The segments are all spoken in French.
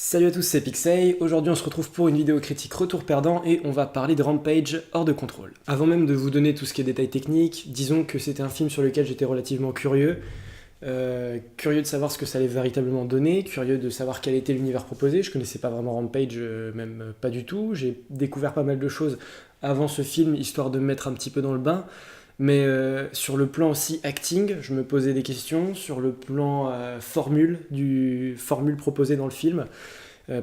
Salut à tous, c'est Pixey. Aujourd'hui, on se retrouve pour une vidéo critique retour perdant et on va parler de Rampage hors de contrôle. Avant même de vous donner tout ce qui est détails techniques, disons que c'était un film sur lequel j'étais relativement curieux. Curieux de savoir ce que ça allait véritablement donner, curieux de savoir quel était l'univers proposé. Je connaissais pas vraiment Rampage, même pas du tout. J'ai découvert pas mal de choses avant ce film, histoire de me mettre un petit peu dans le bain. Mais sur le plan aussi acting, je me posais des questions. Sur le plan formule proposée dans le film,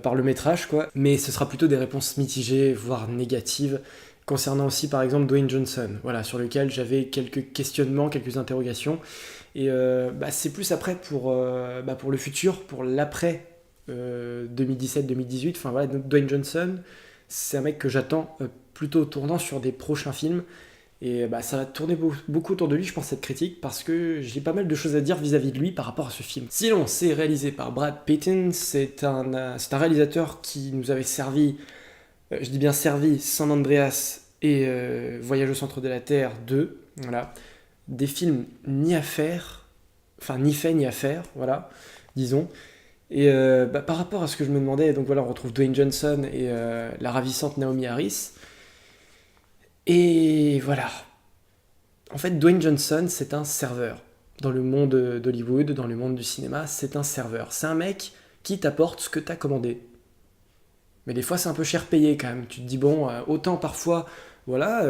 par le métrage, quoi. Mais ce sera plutôt des réponses mitigées, voire négatives, concernant aussi par exemple Dwayne Johnson, voilà, sur lequel j'avais quelques questionnements, quelques interrogations. Et c'est plus après pour le futur, pour l'après 2017-2018. Enfin voilà, Dwayne Johnson, c'est un mec que j'attends plutôt tournant sur des prochains films. Et ça va tourner beaucoup autour de lui, je pense, cette critique, parce que j'ai pas mal de choses à dire vis-à-vis de lui par rapport à ce film. Sinon, c'est réalisé par Brad Pitt, c'est un réalisateur qui nous avait servi, je dis bien servi, San Andreas et Voyage au centre de la Terre 2, voilà. Des films ni à faire, enfin ni fait ni à faire, voilà, disons. Et par rapport à ce que je me demandais, donc voilà, on retrouve Dwayne Johnson et la ravissante Naomi Harris. Et voilà. En fait, Dwayne Johnson, c'est un serveur. Dans le monde d'Hollywood, dans le monde du cinéma, c'est un serveur. C'est un mec qui t'apporte ce que t'as commandé. Mais des fois, c'est un peu cher payé quand même. Tu te dis, bon, autant parfois, voilà,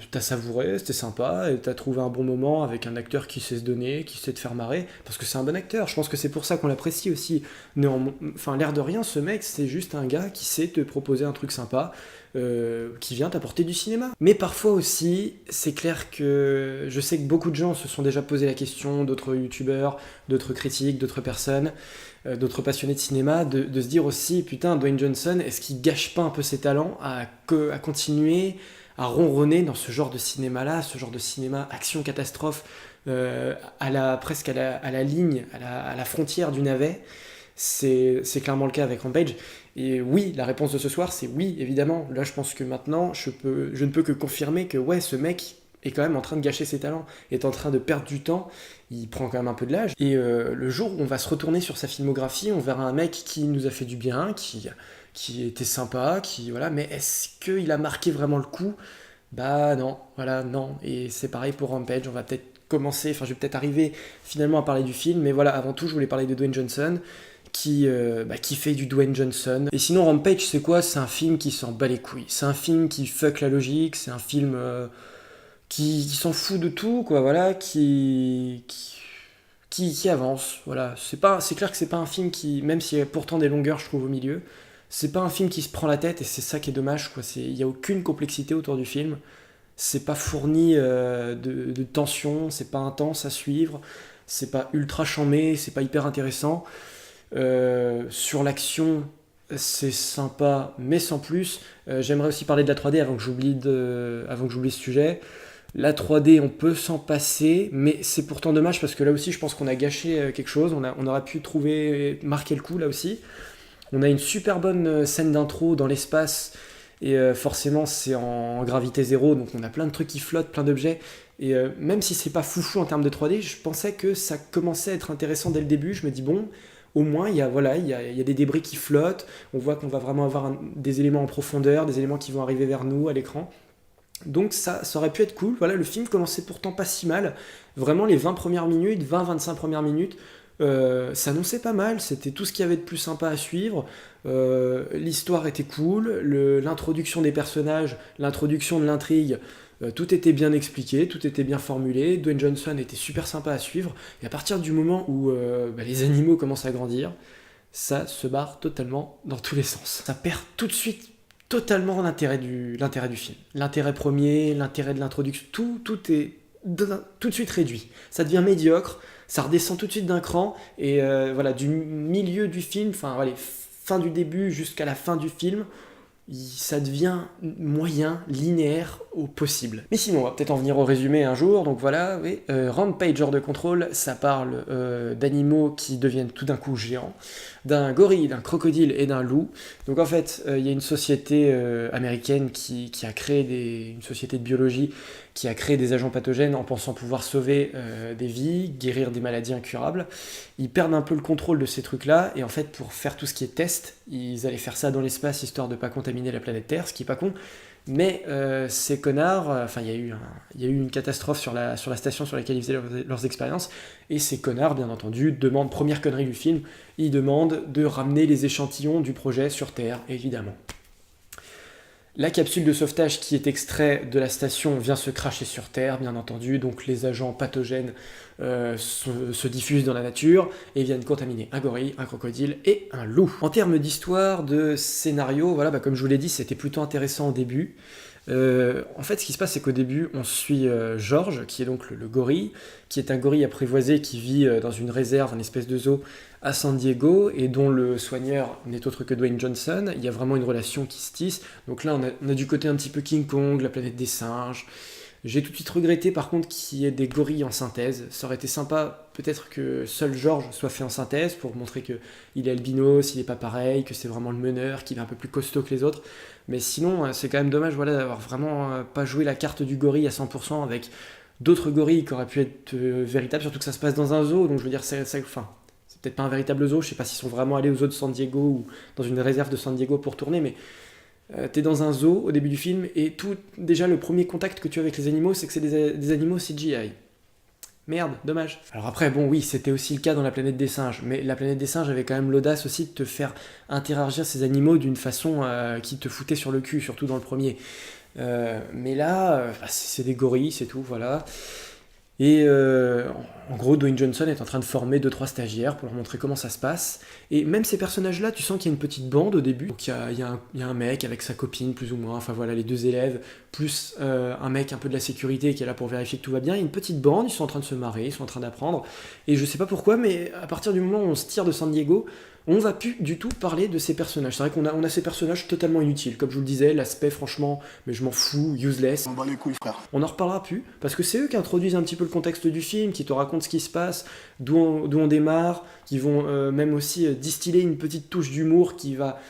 t'as savouré, c'était sympa, et t'as trouvé un bon moment avec un acteur qui sait se donner, qui sait te faire marrer, parce que c'est un bon acteur. Je pense que c'est pour ça qu'on l'apprécie aussi. Enfin, l'air de rien, ce mec, c'est juste un gars qui sait te proposer un truc sympa, qui vient t'apporter du cinéma. Mais parfois aussi, c'est clair que je sais que beaucoup de gens se sont déjà posé la question, d'autres youtubeurs, d'autres critiques, d'autres personnes, d'autres passionnés de cinéma, de se dire aussi, putain, Dwayne Johnson, est-ce qu'il gâche pas un peu ses talents à continuer à ronronner dans ce genre de cinéma-là, ce genre de cinéma action-catastrophe, presque à la ligne, à la frontière du navet. C'est clairement le cas avec Rampage. Et oui, la réponse de ce soir, c'est oui, évidemment. Là, je pense que maintenant, je ne peux que confirmer que ouais, ce mec est quand même en train de gâcher ses talents, est en train de perdre du temps, il prend quand même un peu de l'âge. Et le jour où on va se retourner sur sa filmographie, on verra un mec qui nous a fait du bien, qui était sympa, voilà, mais est-ce qu'il a marqué vraiment le coup? Bah non, voilà, non. Et c'est pareil pour Rampage, on va peut-être commencer, enfin je vais peut-être arriver finalement à parler du film, mais voilà, avant tout je voulais parler de Dwayne Johnson, qui fait du Dwayne Johnson. Et sinon Rampage c'est quoi? C'est un film qui s'en bat les couilles, c'est un film qui fuck la logique, c'est un film qui s'en fout de tout, quoi, voilà, qui avance, voilà. C'est clair que c'est pas un film qui, même s'il y a pourtant des longueurs, je trouve, au milieu, c'est pas un film qui se prend la tête, et c'est ça qui est dommage, quoi. Il y a aucune complexité autour du film, c'est pas fourni de tension, c'est pas intense à suivre, c'est pas ultra chambé, c'est pas hyper intéressant. Sur l'action, c'est sympa, mais sans plus. J'aimerais aussi parler de la 3D avant que j'oublie ce sujet. La 3D, on peut s'en passer, mais c'est pourtant dommage parce que là aussi, je pense qu'on a gâché quelque chose. On aurait pu marquer le coup là aussi. On a une super bonne scène d'intro dans l'espace, et forcément, c'est en gravité zéro, donc on a plein de trucs qui flottent, plein d'objets. Et même si c'est pas foufou en termes de 3D, je pensais que ça commençait à être intéressant dès le début. Je me dis, bon, au moins, il y a des débris qui flottent. On voit qu'on va vraiment avoir des éléments en profondeur, des éléments qui vont arriver vers nous à l'écran. Donc ça aurait pu être cool. Voilà, le film commençait pourtant pas si mal. Vraiment, les 20 premières minutes, 20-25 premières minutes, s'annonçait pas mal. C'était tout ce qu'il y avait de plus sympa à suivre. L'histoire était cool. L'introduction des personnages, l'introduction de l'intrigue, tout était bien expliqué, tout était bien formulé. Dwayne Johnson était super sympa à suivre. Et à partir du moment où les animaux commencent à grandir, ça se barre totalement dans tous les sens. Ça perd tout de suite totalement l'intérêt du film. L'intérêt premier, l'intérêt de l'introduction, tout est tout de suite réduit. Ça devient médiocre, ça redescend tout de suite d'un cran, et voilà, du milieu du film, enfin, allez, fin du début jusqu'à la fin du film, ça devient moyen, linéaire au possible. Mais sinon, on va peut-être en venir au résumé un jour. Donc voilà, oui, Rampage Hors de Contrôle, ça parle d'animaux qui deviennent tout d'un coup géants, d'un gorille, d'un crocodile et d'un loup. Donc en fait, il y a une société américaine qui a créé une société de biologie qui a créé des agents pathogènes en pensant pouvoir sauver des vies, guérir des maladies incurables. Ils perdent un peu le contrôle de ces trucs-là, et en fait, pour faire tout ce qui est test, ils allaient faire ça dans l'espace, histoire de ne pas contaminer la planète Terre, ce qui est pas con. Mais ces connards, il y a eu une catastrophe sur la station sur laquelle ils faisaient leurs expériences, et ces connards, bien entendu, demandent, première connerie du film, ils demandent de ramener les échantillons du projet sur Terre, évidemment. La capsule de sauvetage qui est extrait de la station vient se cracher sur Terre, bien entendu, donc les agents pathogènes se diffusent dans la nature et viennent contaminer un gorille, un crocodile et un loup. En termes d'histoire, de scénario, voilà, comme je vous l'ai dit, c'était plutôt intéressant au début. En fait, ce qui se passe, c'est qu'au début, on suit George, qui est donc le gorille, qui est un gorille apprivoisé qui vit dans une réserve, une espèce de zoo à San Diego, et dont le soigneur n'est autre que Dwayne Johnson. Il y a vraiment une relation qui se tisse. Donc là, on a du côté un petit peu King Kong, la planète des singes. J'ai tout de suite regretté par contre qu'il y ait des gorilles en synthèse. Ça aurait été sympa peut-être que seul George soit fait en synthèse pour montrer qu'il est albinos, il n'est pas pareil, que c'est vraiment le meneur, qu'il est un peu plus costaud que les autres. Mais sinon, c'est quand même dommage d'avoir vraiment pas joué la carte du gorille à 100% avec d'autres gorilles qui auraient pu être véritables, surtout que ça se passe dans un zoo, donc je veux dire, c'est peut-être pas un véritable zoo, je sais pas s'ils sont vraiment allés au zoo de San Diego ou dans une réserve de San Diego pour tourner, mais t'es dans un zoo au début du film, et déjà le premier contact que tu as avec les animaux, c'est que c'est des animaux CGI. Merde, dommage. Alors après, bon oui, c'était aussi le cas dans la planète des singes, mais la planète des singes avait quand même l'audace aussi de te faire interagir ces animaux d'une façon qui te foutait sur le cul, surtout dans le premier. Mais là, c'est des gorilles, c'est tout, voilà. Et en gros, Dwayne Johnson est en train de former 2-3 stagiaires pour leur montrer comment ça se passe. Et même ces personnages-là, tu sens qu'il y a une petite bande au début. Donc il y a un mec avec sa copine, plus ou moins, enfin voilà, les 2 élèves, plus un mec un peu de la sécurité qui est là pour vérifier que tout va bien. Il y a une petite bande, ils sont en train de se marrer, ils sont en train d'apprendre. Et je sais pas pourquoi, mais à partir du moment où on se tire de San Diego, on va plus du tout parler de ces personnages. C'est vrai qu'on a ces personnages totalement inutiles. Comme je vous le disais, l'aspect, franchement, mais je m'en fous, useless. On bat les couilles, frère. On en reparlera plus, parce que c'est eux qui introduisent un petit peu le contexte du film, qui te racontent ce qui se passe, d'où on démarre, qui vont même aussi distiller une petite touche d'humour qui va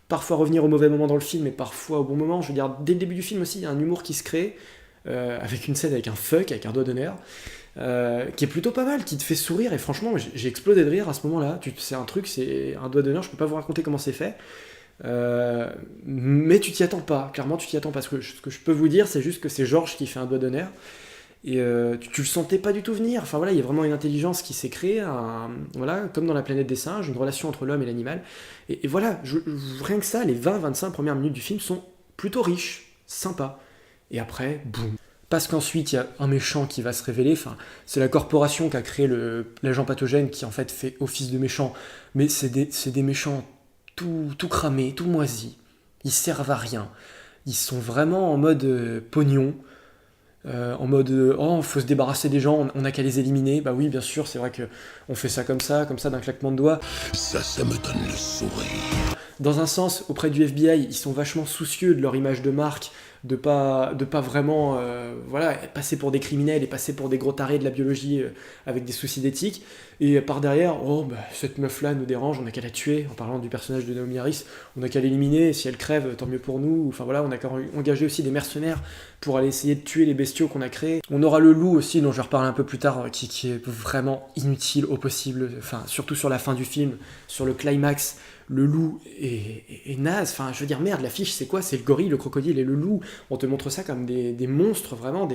parfois revenir au mauvais moment dans le film, mais parfois au bon moment. Je veux dire, dès le début du film aussi, il y a un humour qui se crée, avec une scène avec un fuck, avec un doigt d'honneur, qui est plutôt pas mal, qui te fait sourire, et franchement, j'ai explosé de rire à ce moment-là. C'est un truc, c'est un doigt d'honneur, je peux pas vous raconter comment c'est fait. Mais tu t'y attends pas, clairement tu t'y attends pas. Ce que je peux vous dire, c'est juste que c'est George qui fait un doigt d'honneur, et tu le sentais pas du tout venir. Enfin voilà, il y a vraiment une intelligence qui s'est créée, voilà, comme dans la planète des singes, une relation entre l'homme et l'animal. Et voilà, rien que ça, les 20-25 premières minutes du film sont plutôt riches, sympas. Et après, boum. Parce qu'ensuite, il y a un méchant qui va se révéler. Enfin, c'est la corporation qui a créé l'agent pathogène qui en fait fait office de méchant. Mais c'est des méchants tout cramés, tout moisis. Ils servent à rien. Ils sont vraiment en mode pognon. En mode oh, faut se débarrasser des gens, on a qu'à les éliminer. Bah oui, bien sûr, c'est vrai que on fait ça comme ça d'un claquement de doigts. Ça me donne le sourire. Dans un sens, auprès du FBI, ils sont vachement soucieux de leur image de marque, de pas vraiment passer pour des criminels et passer pour des gros tarés de la biologie avec des soucis d'éthique. Et par derrière, oh bah cette meuf là nous dérange, on a qu'à la tuer. En parlant du personnage de Naomi Harris, on a qu'à l'éliminer, si elle crève tant mieux pour nous. Enfin voilà, on a qu'à engager aussi des mercenaires pour aller essayer de tuer les bestiaux qu'on a créés. On aura le loup aussi, dont je vais reparler un peu plus tard, qui est vraiment inutile au possible, enfin surtout sur la fin du film, sur le climax. Le loup est naze, enfin je veux dire merde, l'affiche c'est quoi? C'est le gorille, le crocodile et le loup. On te montre ça comme des monstres, vraiment,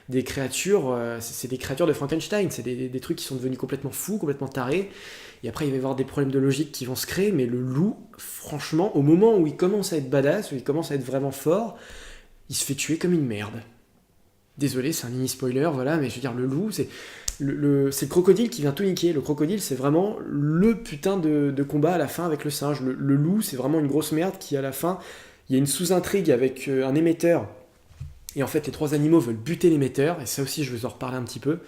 des créatures, c'est des créatures de Frankenstein, c'est des trucs qui sont devenus complètement fous, complètement tarés. Et après il va y avoir des problèmes de logique qui vont se créer, mais le loup, franchement, au moment où il commence à être badass, où il commence à être vraiment fort, il se fait tuer comme une merde. Désolé, c'est un mini spoiler, voilà, mais je veux dire, le loup, c'est le crocodile qui vient tout niquer. Le crocodile, c'est vraiment le putain de combat à la fin avec le singe. Le loup, c'est vraiment une grosse merde qui, à la fin, il y a une sous-intrigue avec un émetteur. Et en fait, les 3 animaux veulent buter l'émetteur, et ça aussi, je vais en reparler un petit peu.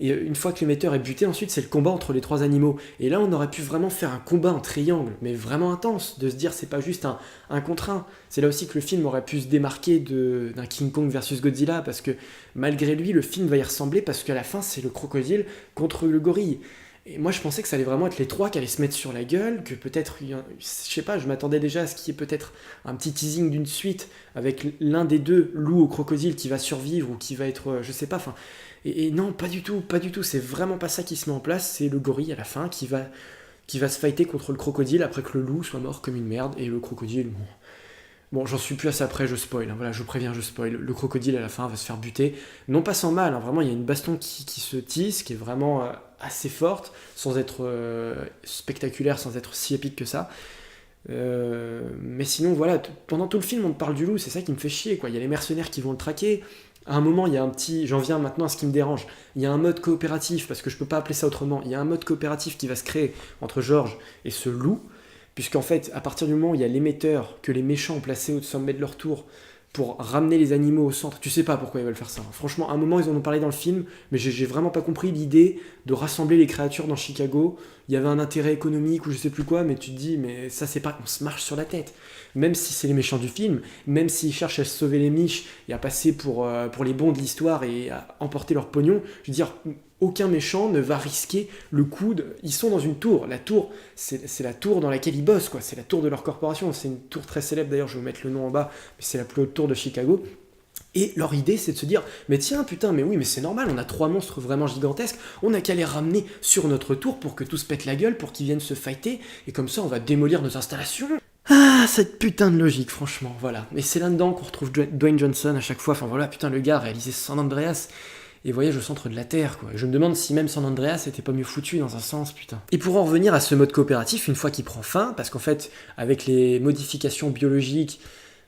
Et une fois que l'émetteur est buté, ensuite c'est le combat entre les 3 animaux. Et là on aurait pu vraiment faire un combat en triangle, mais vraiment intense, de se dire c'est pas juste un contre un. C'est là aussi que le film aurait pu se démarquer d'un King Kong versus Godzilla, parce que malgré lui le film va y ressembler, parce qu'à la fin c'est le crocodile contre le gorille. Et moi je pensais que ça allait vraiment être les 3 qui allaient se mettre sur la gueule, que peut-être, je sais pas, je m'attendais déjà à ce qu'il y ait peut-être un petit teasing d'une suite avec l'un des 2, loup au crocodile, qui va survivre ou qui va être, je sais pas, enfin... Et non, pas du tout, c'est vraiment pas ça qui se met en place, c'est le gorille à la fin qui va se fighter contre le crocodile après que le loup soit mort comme une merde, et le crocodile, bon j'en suis plus à ça après, je spoil, hein, voilà, je vous préviens, je spoil, le crocodile à la fin va se faire buter, non pas sans mal, hein, vraiment il y a une baston qui se tisse, qui est vraiment assez forte, sans être spectaculaire, sans être si épique que ça, mais sinon voilà, pendant tout le film on te parle du loup, c'est ça qui me fait chier, quoi. Il y a les mercenaires qui vont le traquer. À un moment, il y a un petit... J'en viens maintenant à ce qui me dérange. Il y a un mode coopératif, parce que je peux pas appeler ça autrement. Il y a un mode coopératif qui va se créer entre George et ce loup, puisqu'en fait, à partir du moment où il y a l'émetteur que les méchants ont placé au sommet de leur tour pour ramener les animaux au centre, tu sais pas pourquoi ils veulent faire ça. Franchement, à un moment, ils en ont parlé dans le film, mais j'ai vraiment pas compris l'idée de rassembler les créatures dans Chicago. Il y avait un intérêt économique ou je sais plus quoi, mais tu te dis, mais ça c'est pas... On se marche sur la tête. Même si c'est les méchants du film, même s'ils cherchent à sauver les miches et à passer pour les bons de l'histoire et à emporter leur pognon, je veux dire, aucun méchant ne va risquer le coup de... Ils sont dans une tour. La tour, c'est la tour dans laquelle ils bossent, quoi. C'est la tour de leur corporation. C'est une tour très célèbre, d'ailleurs, je vais vous mettre le nom en bas, mais c'est la plus haute tour de Chicago. Et leur idée, c'est de se dire, mais tiens, putain, mais oui, mais c'est normal, on a 3 monstres vraiment gigantesques, on a qu'à les ramener sur notre tour pour que tout se pète la gueule, pour qu'ils viennent se fighter, et comme ça, on va démolir nos installations. Ah, cette putain de logique, franchement, voilà. Et c'est là-dedans qu'on retrouve Dwayne Johnson à chaque fois. Enfin voilà, putain, le gars a réalisé San Andreas et Voyage au centre de la Terre, quoi. Je me demande si même San Andreas était pas mieux foutu dans un sens, putain. Et pour en revenir à ce mode coopératif, une fois qu'il prend fin, parce qu'en fait, avec les modifications biologiques,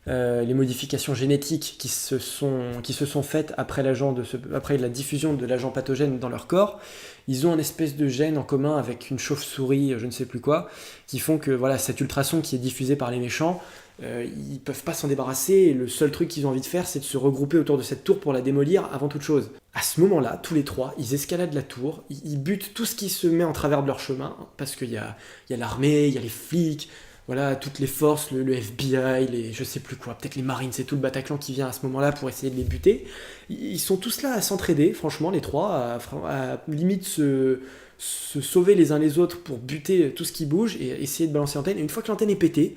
les modifications génétiques qui se sont faites après la diffusion de l'agent pathogène dans leur corps, ils ont un espèce de gène en commun avec une chauve-souris, je ne sais plus quoi, qui font que voilà, cet ultrason qui est diffusé par les méchants, ils peuvent pas s'en débarrasser, et le seul truc qu'ils ont envie de faire, c'est de se regrouper autour de cette tour pour la démolir avant toute chose. À ce moment-là, tous les 3, ils escaladent la tour, ils butent tout ce qui se met en travers de leur chemin, parce qu'il y a l'armée, il y a les flics, voilà, toutes les forces, le FBI, les je sais plus quoi, peut-être les Marines, c'est tout le Bataclan qui vient à ce moment-là pour essayer de les buter. Ils sont tous là à s'entraider, franchement, les 3, à limite se sauver les uns les autres pour buter tout ce qui bouge et essayer de balancer l'antenne. Et une fois que l'antenne est pétée,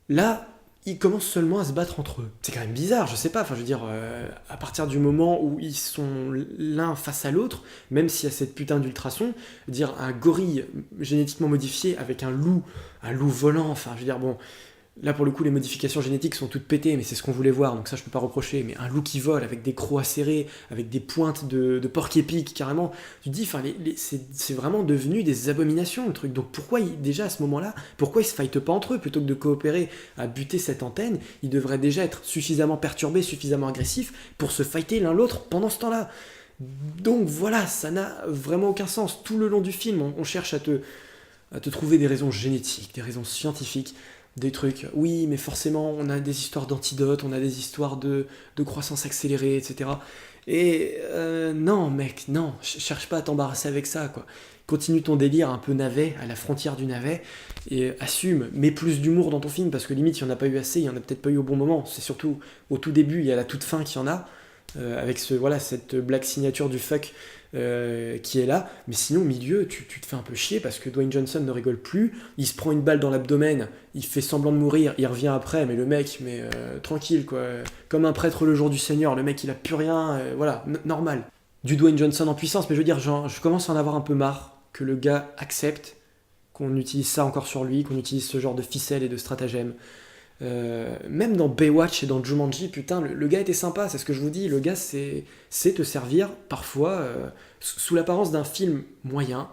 là, ils commencent seulement à se battre entre eux. C'est quand même bizarre, je sais pas, enfin je veux dire, à partir du moment où ils sont l'un face à l'autre, même s'il y a cette putain d'ultrason, dire un gorille génétiquement modifié avec un loup volant, enfin je veux dire, bon, là pour le coup les modifications génétiques sont toutes pétées, mais c'est ce qu'on voulait voir, donc ça je peux pas reprocher, mais un loup qui vole avec des crocs acérés, avec des pointes de porc-épic carrément, tu te dis, enfin c'est vraiment devenu des abominations le truc, donc pourquoi déjà à ce moment-là, pourquoi ils se fightent pas entre eux, plutôt que de coopérer à buter cette antenne, ils devraient déjà être suffisamment perturbés, suffisamment agressifs pour se fighter l'un l'autre pendant ce temps-là. Donc voilà, ça n'a vraiment aucun sens. Tout le long du film, on cherche à te trouver des raisons génétiques, des raisons scientifiques, des trucs, oui, mais forcément, on a des histoires d'antidotes, on a des histoires de croissance accélérée, etc. Et non, mec, non, cherche pas à t'embarrasser avec ça, quoi. Continue ton délire un peu navet, à la frontière du navet, et assume, mets plus d'humour dans ton film, parce que limite, il n'y en a pas eu assez, il n'y en a peut-être pas eu au bon moment. C'est surtout au tout début et à la toute fin qu'il y en a, avec cette blague signature du fuck qui est là, mais sinon au milieu tu te fais un peu chier parce que Dwayne Johnson ne rigole plus, il se prend une balle dans l'abdomen, il fait semblant de mourir, il revient après, mais le mec, tranquille quoi, comme un prêtre le jour du Seigneur, le mec il a plus rien, voilà, normal. Du Dwayne Johnson en puissance, mais je veux dire, je commence à en avoir un peu marre que le gars accepte qu'on utilise ça encore sur lui, qu'on utilise ce genre de ficelle et de stratagème. Même dans Baywatch et dans Jumanji, putain, le gars était sympa, c'est ce que je vous dis, le gars c'est te servir parfois sous l'apparence d'un film moyen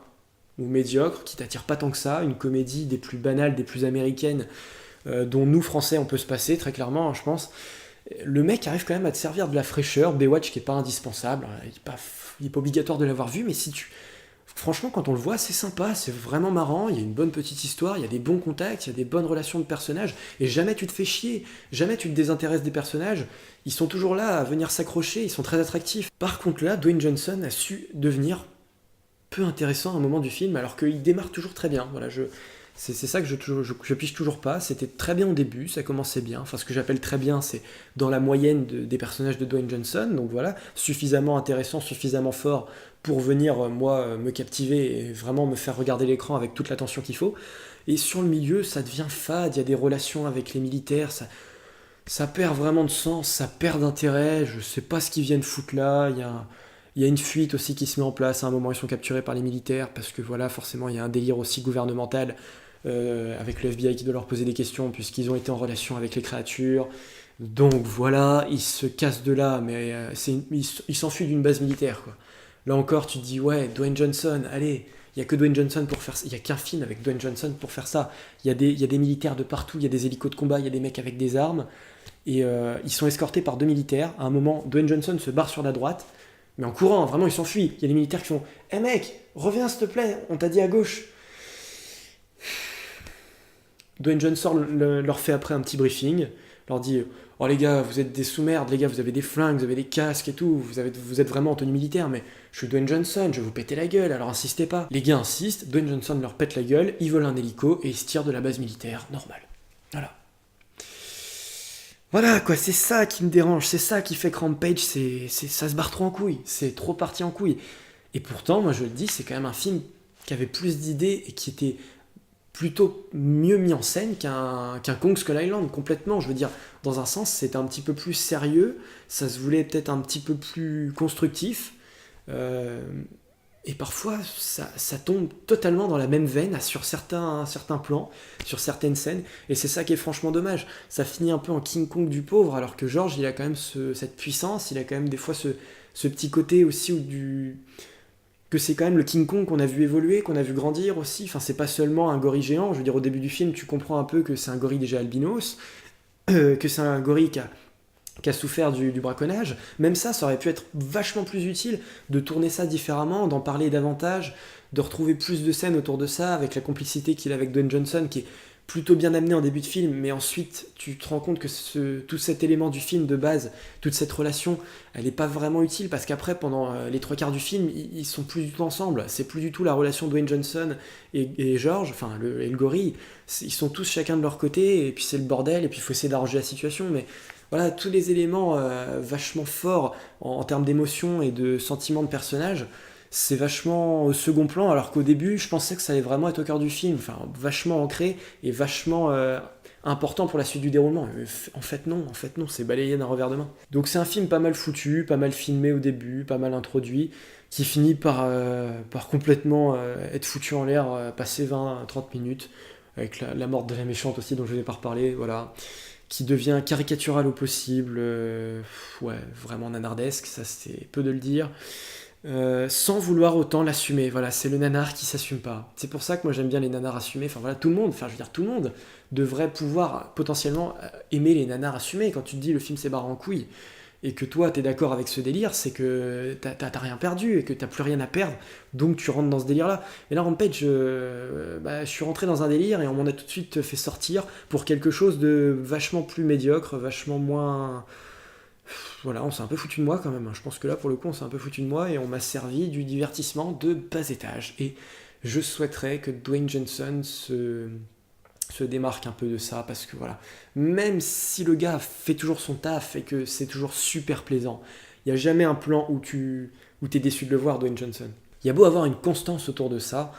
ou médiocre, qui t'attire pas tant que ça, une comédie des plus banales, des plus américaines, dont nous Français on peut se passer très clairement, hein, je pense. Le mec arrive quand même à te servir de la fraîcheur, Baywatch qui est pas indispensable, il est pas obligatoire de l'avoir vu, mais si tu... Franchement, quand on le voit, c'est sympa, c'est vraiment marrant, il y a une bonne petite histoire, il y a des bons contacts, il y a des bonnes relations de personnages, et jamais tu te fais chier, jamais tu te désintéresses des personnages, ils sont toujours là à venir s'accrocher, ils sont très attractifs. Par contre là, Dwayne Johnson a su devenir peu intéressant à un moment du film, alors qu'il démarre toujours très bien. Voilà, c'est ça que je pige toujours pas. C'était très bien au début, ça commençait bien. Enfin, ce que j'appelle très bien, c'est dans la moyenne des personnages de Dwayne Johnson. Donc voilà, suffisamment intéressant, suffisamment fort pour venir, moi, me captiver et vraiment me faire regarder l'écran avec toute l'attention qu'il faut. Et sur le milieu, ça devient fade, il y a des relations avec les militaires, ça perd vraiment de sens, ça perd d'intérêt, je sais pas ce qu'ils viennent foutre là, il y a une fuite aussi qui se met en place, à un moment ils sont capturés par les militaires, parce que voilà, forcément il y a un délire aussi gouvernemental, avec le FBI qui doit leur poser des questions, puisqu'ils ont été en relation avec les créatures, donc voilà, ils se cassent de là, mais ils s'enfuient d'une base militaire, quoi. Là encore, tu te dis, ouais, Dwayne Johnson, allez, il y a que Dwayne Johnson pour faire ça, il y a qu'un film avec Dwayne Johnson pour faire ça, il y a des militaires de partout, il y a des hélicos de combat, il y a des mecs avec des armes, et ils sont escortés par deux militaires. À un moment, Dwayne Johnson se barre sur la droite, mais en courant, vraiment, ils s'enfuient. Il y a des militaires qui font hé mec, reviens s'il te plaît, on t'a dit à gauche. Dwayne Johnson leur fait après un petit briefing, leur dit oh les gars, vous êtes des sous-merdes, les gars, vous avez des flingues, vous avez des casques et tout, vous êtes vraiment en tenue militaire, mais je suis Dwayne Johnson, je vais vous péter la gueule, alors insistez pas. Les gars insistent, Dwayne Johnson leur pète la gueule, ils volent un hélico et ils se tirent de la base militaire, normal. Voilà. Voilà quoi, c'est ça qui me dérange, c'est ça qui fait que Rampage, ça se barre trop en couille, c'est trop parti en couille. Et pourtant, moi je le dis, c'est quand même un film qui avait plus d'idées et qui était plutôt mieux mis en scène qu'un Kong Skull Island, complètement. Je veux dire, dans un sens, c'était un petit peu plus sérieux, ça se voulait peut-être un petit peu plus constructif, euh, et parfois ça tombe totalement dans la même veine sur certains plans, sur certaines scènes, et c'est ça qui est franchement dommage. Ça finit un peu en King Kong du pauvre, alors que George, il a quand même cette puissance, il a quand même des fois ce petit côté aussi que c'est quand même le King Kong qu'on a vu évoluer, qu'on a vu grandir aussi. Enfin, c'est pas seulement un gorille géant. Je veux dire, au début du film, tu comprends un peu que c'est un gorille déjà albinos, que c'est un gorille qui a souffert du braconnage. Même ça aurait pu être vachement plus utile de tourner ça différemment, d'en parler davantage, de retrouver plus de scènes autour de ça, avec la complicité qu'il a avec Dwayne Johnson, qui est plutôt bien amené en début de film, mais ensuite tu te rends compte que tout cet élément du film de base, toute cette relation, elle n'est pas vraiment utile, parce qu'après, pendant les trois quarts du film, ils sont plus du tout ensemble. C'est plus du tout la relation Dwayne Johnson et George, enfin le gorille. Ils sont tous chacun de leur côté, et puis c'est le bordel, et puis il faut essayer d'arranger la situation, mais voilà, tous les éléments vachement forts en termes d'émotion et de sentiments de personnage, c'est vachement au second plan, alors qu'au début, je pensais que ça allait vraiment être au cœur du film, enfin, vachement ancré et vachement important pour la suite du déroulement. En fait, non, c'est balayé d'un revers de main. Donc, c'est un film pas mal foutu, pas mal filmé au début, pas mal introduit, qui finit par complètement être foutu en l'air, passer 20-30 minutes, avec la mort de la méchante aussi, dont je n'ai pas reparlé, voilà, qui devient caricatural au possible, ouais, vraiment nanardesque, ça c'est peu de le dire. Sans vouloir autant l'assumer. Voilà, c'est le nanar qui s'assume pas. C'est pour ça que moi j'aime bien les nanars assumés. Enfin voilà, tout le monde, enfin je veux dire tout le monde devrait pouvoir potentiellement aimer les nanars assumés. Quand tu te dis le film s'est barré en couille et que toi t'es d'accord avec ce délire, c'est que t'as rien perdu et que t'as plus rien à perdre, donc tu rentres dans ce délire là. Mais là Rampage, je suis rentré dans un délire et on m'en a tout de suite fait sortir pour quelque chose de vachement plus médiocre, vachement moins... Voilà, on s'est un peu foutu de moi quand même. Je pense que là, pour le coup, on s'est un peu foutu de moi et on m'a servi du divertissement de bas étage. Et je souhaiterais que Dwayne Johnson se démarque un peu de ça parce que voilà, même si le gars fait toujours son taf et que c'est toujours super plaisant, il n'y a jamais un plan où t'es déçu de le voir, Dwayne Johnson. Il y a beau avoir une constance autour de ça,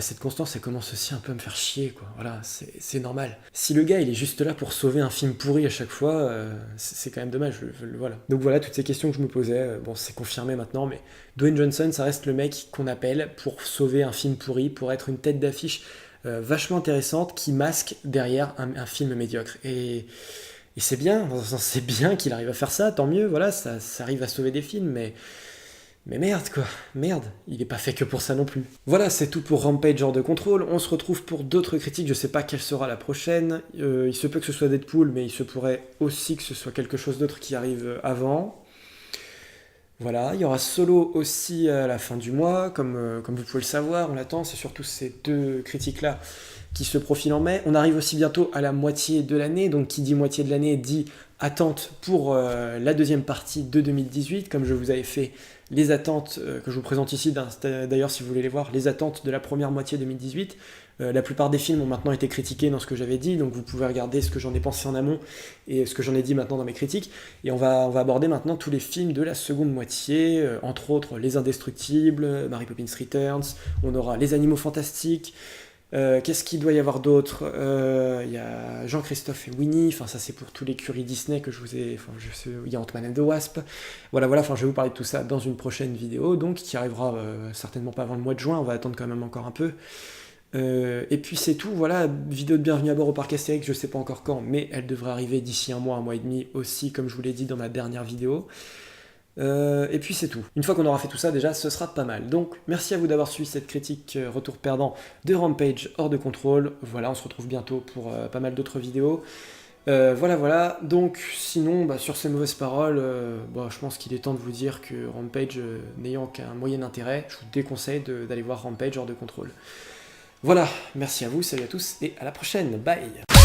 cette constance, elle commence aussi un peu à me faire chier, quoi. Voilà, c'est normal. Si le gars, il est juste là pour sauver un film pourri à chaque fois, c'est quand même dommage, voilà. Donc voilà, toutes ces questions que je me posais, bon, c'est confirmé maintenant, mais Dwayne Johnson, ça reste le mec qu'on appelle pour sauver un film pourri, pour être une tête d'affiche vachement intéressante qui masque derrière un film médiocre. Et c'est bien, dans un sens, c'est bien qu'il arrive à faire ça, tant mieux, voilà, ça arrive à sauver des films, mais merde quoi, merde, il est pas fait que pour ça non plus. Voilà, c'est tout pour Rampage hors de contrôle. On se retrouve pour d'autres critiques, je sais pas quelle sera la prochaine. Il se peut que ce soit Deadpool, mais il se pourrait aussi que ce soit quelque chose d'autre qui arrive avant. Voilà, il y aura Solo aussi à la fin du mois, comme vous pouvez le savoir, on l'attend, c'est surtout ces deux critiques-là qui se profilent en mai. On arrive aussi bientôt à la moitié de l'année, donc qui dit moitié de l'année dit attente pour la deuxième partie de 2018, comme je vous avais fait les attentes que je vous présente ici, d'ailleurs si vous voulez les voir, les attentes de la première moitié 2018. La plupart des films ont maintenant été critiqués dans ce que j'avais dit, donc vous pouvez regarder ce que j'en ai pensé en amont et ce que j'en ai dit maintenant dans mes critiques. Et on va aborder maintenant tous les films de la seconde moitié, entre autres Les Indestructibles, Mary Poppins Returns, on aura Les Animaux Fantastiques. Qu'est-ce qu'il doit y avoir d'autre? Il y a Jean-Christophe et Winnie, enfin ça c'est pour tous les curies Disney que je vous ai... Enfin, il y a Ant-Man and the Wasp. Voilà, enfin je vais vous parler de tout ça dans une prochaine vidéo, donc qui arrivera certainement pas avant le mois de juin, on va attendre quand même encore un peu. Et puis c'est tout, voilà, vidéo de bienvenue à bord au parc Astérix, je sais pas encore quand, mais elle devrait arriver d'ici un mois et demi aussi, comme je vous l'ai dit dans ma dernière vidéo. Et puis c'est tout. Une fois qu'on aura fait tout ça, déjà, ce sera pas mal. Donc, merci à vous d'avoir suivi cette critique retour perdant de Rampage hors de contrôle. Voilà, on se retrouve bientôt pour pas mal d'autres vidéos. Voilà. Donc, sinon, sur ces mauvaises paroles, je pense qu'il est temps de vous dire que Rampage, n'ayant qu'un moyen intérêt, je vous déconseille d'aller voir Rampage hors de contrôle. Voilà, merci à vous, salut à tous, et à la prochaine, bye!